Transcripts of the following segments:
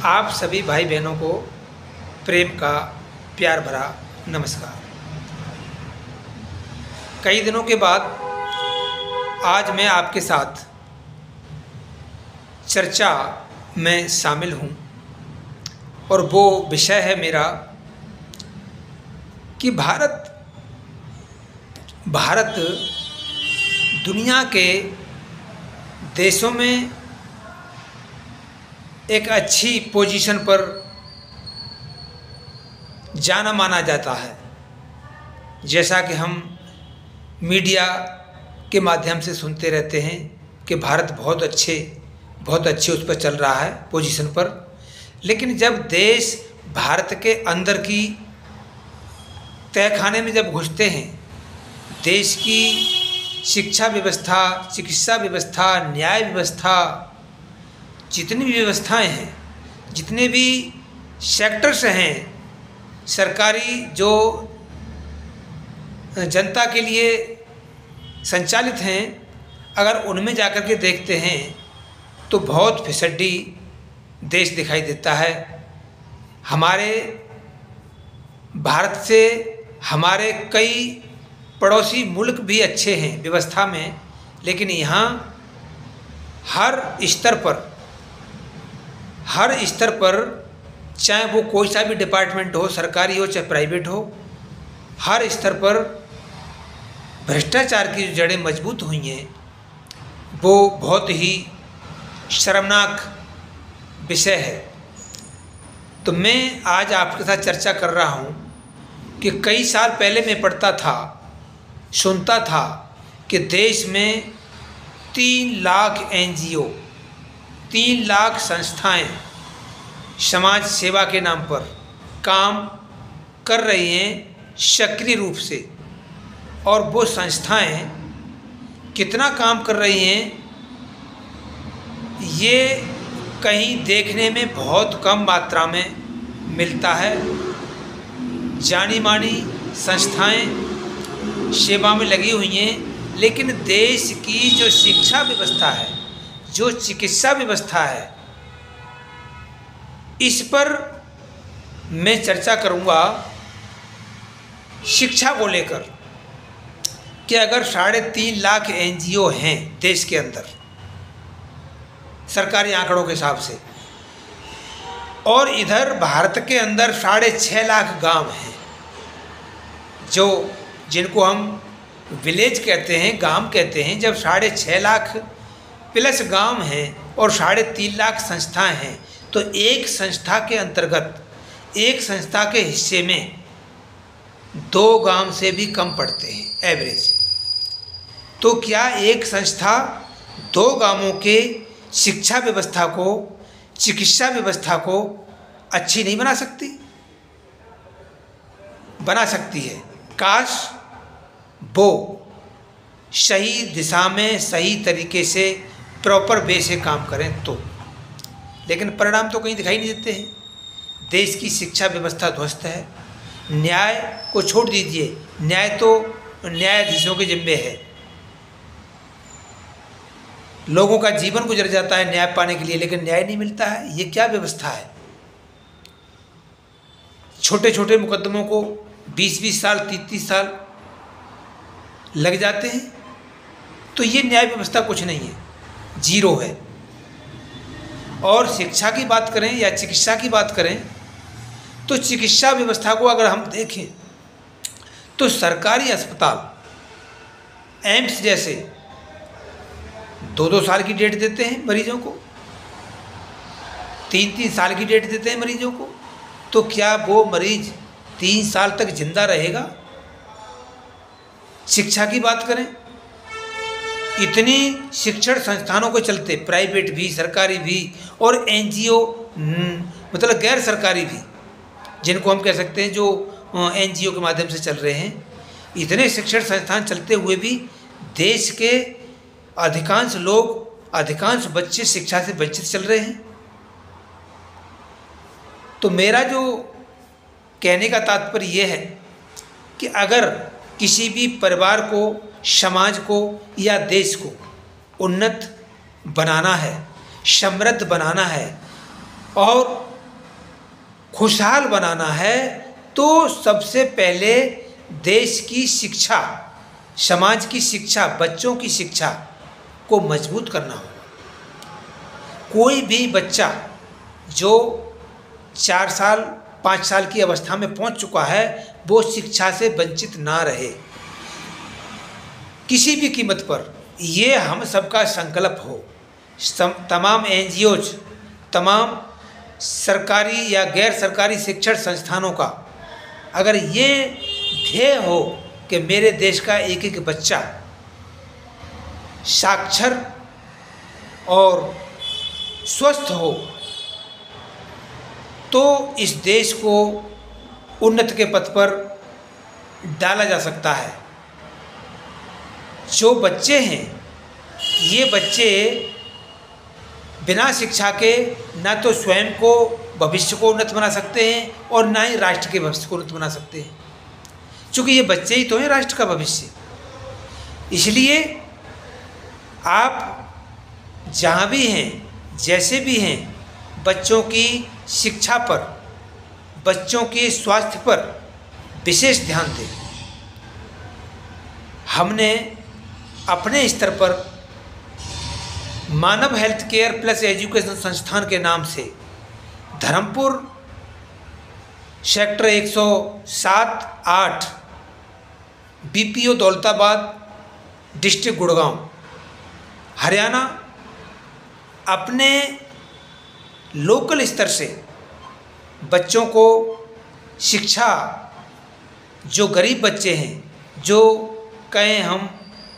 आप सभी भाई बहनों को प्रेम का प्यार भरा नमस्कार। कई दिनों के बाद आज मैं आपके साथ चर्चा में शामिल हूँ और वो विषय है मेरा कि भारत दुनिया के देशों में एक अच्छी पोजीशन पर जाना माना जाता है। जैसा कि हम मीडिया के माध्यम से सुनते रहते हैं कि भारत बहुत अच्छे उस पर चल रहा है पोजीशन पर। लेकिन जब देश भारत के अंदर की तहखाने में जब घुसते हैं, देश की शिक्षा व्यवस्था, चिकित्सा व्यवस्था, न्याय व्यवस्था, जितनी भी व्यवस्थाएं हैं, जितने भी सेक्टर्स हैं सरकारी जो जनता के लिए संचालित हैं, अगर उनमें जाकर के देखते हैं तो बहुत फिसड्डी देश दिखाई देता है। हमारे भारत से हमारे कई पड़ोसी मुल्क भी अच्छे हैं व्यवस्था में, लेकिन यहाँ हर स्तर पर चाहे वो कोई सा भी डिपार्टमेंट हो, सरकारी हो चाहे प्राइवेट हो, हर स्तर पर भ्रष्टाचार की जो जड़ें मजबूत हुई हैं वो बहुत ही शर्मनाक विषय है। तो मैं आज आपके साथ चर्चा कर रहा हूँ कि कई साल पहले मैं पढ़ता था, सुनता था कि देश में 3 लाख NGO, 3 लाख संस्थाएं समाज सेवा के नाम पर काम कर रही हैं सक्रिय रूप से। और वो संस्थाएं कितना काम कर रही हैं ये कहीं देखने में बहुत कम मात्रा में मिलता है। जानी मानी संस्थाएं सेवा में लगी हुई हैं, लेकिन देश की जो शिक्षा व्यवस्था है, जो चिकित्सा व्यवस्था है, इस पर मैं चर्चा करूंगा शिक्षा को लेकर कि अगर 3.5 लाख NGO हैं देश के अंदर सरकारी आंकड़ों के हिसाब से, और इधर भारत के अंदर 6.5 लाख गांव हैं जिनको हम विलेज कहते हैं, गांव कहते हैं। जब 6.5 लाख प्लस गांव हैं और 3.5 लाख संस्थाएं हैं, तो एक संस्था के अंतर्गत, एक संस्था के हिस्से में 2 गांव से भी कम पड़ते हैं एवरेज। तो क्या एक संस्था 2 गांवों के शिक्षा व्यवस्था को, चिकित्सा व्यवस्था को अच्छी नहीं बना सकती? बना सकती है, काश वो सही दिशा में, सही तरीके से, प्रॉपर वे से काम करें तो। लेकिन परिणाम तो कहीं दिखाई नहीं देते हैं। देश की शिक्षा व्यवस्था ध्वस्त है। न्याय को छोड़ दीजिए, न्याय तो न्यायाधीशों के जिम्मे है। लोगों का जीवन गुजर जाता है न्याय पाने के लिए, लेकिन न्याय नहीं मिलता है। ये क्या व्यवस्था है? छोटे छोटे मुकदमों को 20-20 साल, 30-30 साल लग जाते हैं। तो ये न्याय व्यवस्था कुछ नहीं है, जीरो है। और शिक्षा की बात करें या चिकित्सा की बात करें तो चिकित्सा व्यवस्था को अगर हम देखें तो सरकारी अस्पताल एम्स जैसे 2-2 साल की डेट देते हैं मरीजों को, 3-3 साल की डेट देते हैं मरीजों को। तो क्या वो मरीज 3 साल तक जिंदा रहेगा? शिक्षा की बात करें, इतनी शिक्षण संस्थानों के चलते, प्राइवेट भी, सरकारी भी और NGO मतलब गैर सरकारी भी, जिनको हम कह सकते हैं जो NGO के माध्यम से चल रहे हैं, इतने शिक्षण संस्थान चलते हुए भी देश के अधिकांश लोग, अधिकांश बच्चे शिक्षा से वंचित चल रहे हैं। तो मेरा जो कहने का तात्पर्य यह है कि अगर किसी भी परिवार को, समाज को या देश को उन्नत बनाना है, समृद्ध बनाना है और खुशहाल बनाना है तो सबसे पहले देश की शिक्षा, समाज की शिक्षा, बच्चों की शिक्षा को मजबूत करना होगा। कोई भी बच्चा जो 4 साल 5 साल की अवस्था में पहुंच चुका है वो शिक्षा से वंचित ना रहे किसी भी कीमत पर। ये हम सबका संकल्प हो। तमाम NGOs, तमाम सरकारी या गैर सरकारी शिक्षण संस्थानों का अगर ये ध्येय हो कि मेरे देश का एक एक बच्चा साक्षर और स्वस्थ हो तो इस देश को उन्नति के पथ पर डाला जा सकता है। जो बच्चे हैं ये बच्चे बिना शिक्षा के ना तो स्वयं को, भविष्य को उन्नत बना सकते हैं और ना ही राष्ट्र के भविष्य को उन्नत बना सकते हैं, क्योंकि ये बच्चे ही तो हैं राष्ट्र का भविष्य। इसलिए आप जहाँ भी हैं, जैसे भी हैं, बच्चों की शिक्षा पर, बच्चों के स्वास्थ्य पर विशेष ध्यान दें। हमने अपने स्तर पर मानव हेल्थ केयर प्लस एजुकेशन संस्थान के नाम से Dharampur sector 107-8 BPO Daulatabad district Gurgaon Haryana अपने लोकल स्तर से बच्चों को शिक्षा, जो गरीब बच्चे हैं, जो कहें हम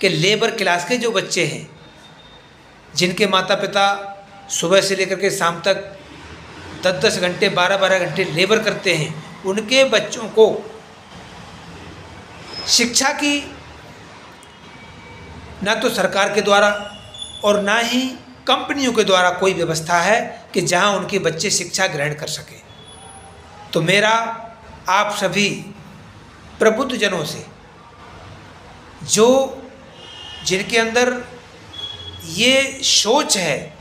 कि लेबर क्लास के जो बच्चे हैं, जिनके माता पिता सुबह से लेकर के शाम तक 10-10 घंटे 12-12 घंटे लेबर करते हैं, उनके बच्चों को शिक्षा की ना तो सरकार के द्वारा और ना ही कंपनियों के द्वारा कोई व्यवस्था है कि जहां उनके बच्चे शिक्षा ग्रहण कर सकें। तो मेरा आप सभी प्रबुद्ध जनों से, जो जिनके अंदर ये सोच है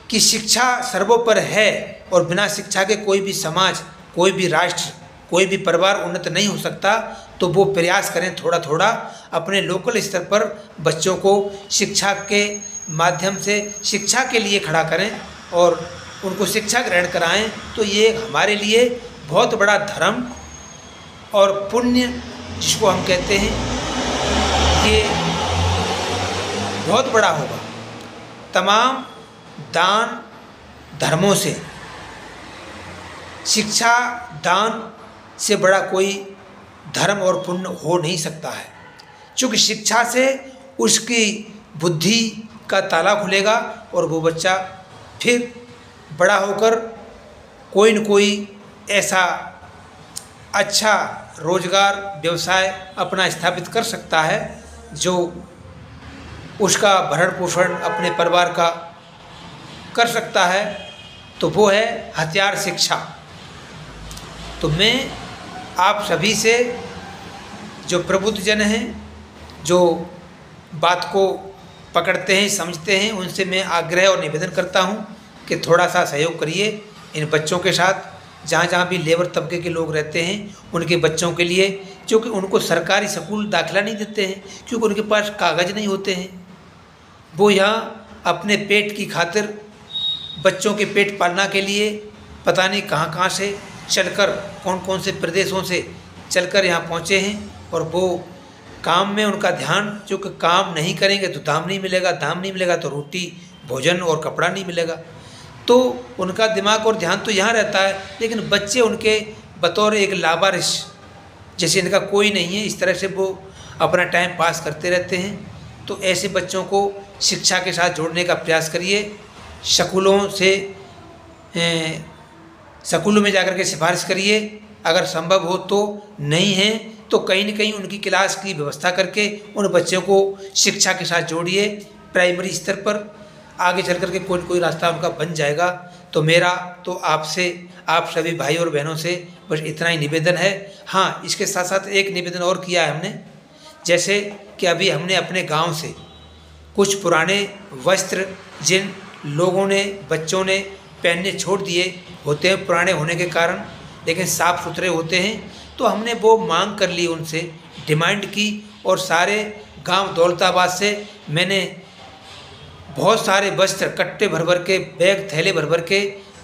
कि शिक्षा सर्वोपरि है और बिना शिक्षा के कोई भी समाज, कोई भी राष्ट्र, कोई भी परिवार उन्नत नहीं हो सकता, तो वो प्रयास करें थोड़ा थोड़ा अपने लोकल स्तर पर बच्चों को शिक्षा के माध्यम से शिक्षा के लिए खड़ा करें और उनको शिक्षा ग्रहण कराएं। तो ये हमारे लिए बहुत बड़ा धर्म और पुण्य, जिसको हम कहते हैं, ये बहुत बड़ा होगा। तमाम दान धर्मों से शिक्षा दान से बड़ा कोई धर्म और पुण्य हो नहीं सकता है, क्योंकि शिक्षा से उसकी बुद्धि का ताला खुलेगा और वो बच्चा फिर बड़ा होकर कोई न कोई ऐसा अच्छा रोजगार व्यवसाय अपना स्थापित कर सकता है जो उसका भरण पोषण अपने परिवार का कर सकता है। तो वो है हथियार शिक्षा। तो मैं आप सभी से, जो प्रबुद्ध जन हैं, जो बात को पकड़ते हैं, समझते हैं, उनसे मैं आग्रह और निवेदन करता हूं कि थोड़ा सा सहयोग करिए इन बच्चों के साथ। जहाँ जहाँ भी लेबर तबके के लोग रहते हैं उनके बच्चों के लिए, क्योंकि उनको सरकारी स्कूल दाखिला नहीं देते हैं, क्योंकि उनके पास कागज़ नहीं होते हैं। वो यहाँ अपने पेट की खातिर, बच्चों के पेट पालना के लिए पता नहीं कहाँ कहाँ से चलकर, कौन कौन से प्रदेशों से चलकर यहाँ पहुँचे हैं। और वो काम में उनका ध्यान, क्योंकि काम नहीं करेंगे तो दाम नहीं मिलेगा, दाम नहीं मिलेगा तो रोटी भोजन और कपड़ा नहीं मिलेगा। तो उनका दिमाग और ध्यान तो यहाँ रहता है, लेकिन बच्चे उनके बतौर एक लावारिस, जैसे इनका कोई नहीं है, इस तरह से वो अपना टाइम पास करते रहते हैं। तो ऐसे बच्चों को शिक्षा के साथ जोड़ने का प्रयास करिए। स्कूलों में जाकर के सिफारिश करिए, अगर संभव हो तो, नहीं है तो कहीं न कहीं उनकी क्लास की व्यवस्था करके उन बच्चों को शिक्षा के साथ जोड़िए। प्राइमरी स्तर पर आगे चल कर के कोई न कोई रास्ता उनका बन जाएगा। तो मेरा तो आपसे, आप सभी भाई और बहनों से बस इतना ही निवेदन है। हाँ, इसके साथ साथ एक निवेदन और किया है हमने, जैसे कि अभी हमने अपने गांव से कुछ पुराने वस्त्र जिन लोगों ने, बच्चों ने पहनने छोड़ दिए होते हैं पुराने होने के कारण, लेकिन साफ़ सुथरे होते हैं। तो हमने वो मांग कर ली, उनसे डिमांड की, और सारे गांव दौलताबाद से मैंने बहुत सारे वस्त्र कट्टे भर भर के, बैग थैले भर भर के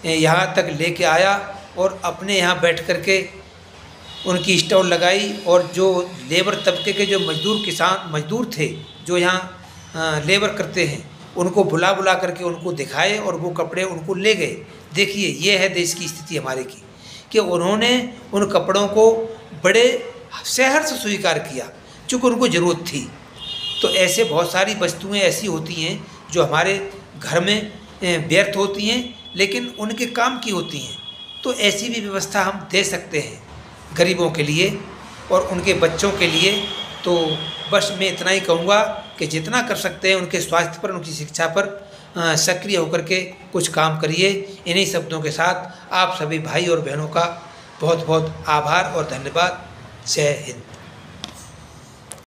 यहाँ तक लेके आया और अपने यहाँ बैठ कर के उनकी स्टॉल लगाई। और जो लेबर तबके के जो मजदूर थे जो यहाँ लेबर करते हैं, उनको बुला बुला करके उनको दिखाए और वो कपड़े उनको ले गए। देखिए ये है देश की स्थिति हमारे की, कि उन्होंने उन कपड़ों को बड़े सहर्ष स्वीकार किया चूँकि उनको ज़रूरत थी। तो ऐसे बहुत सारी वस्तुएं ऐसी होती हैं जो हमारे घर में व्यर्थ होती हैं लेकिन उनके काम की होती हैं। तो ऐसी भी व्यवस्था हम दे सकते हैं गरीबों के लिए और उनके बच्चों के लिए। तो बस मैं इतना ही कहूँगा कि जितना कर सकते हैं उनके स्वास्थ्य पर, उनकी शिक्षा पर सक्रिय होकर के कुछ काम करिए। इन्हीं शब्दों के साथ आप सभी भाई और बहनों का बहुत बहुत आभार और धन्यवाद। जय हिंद।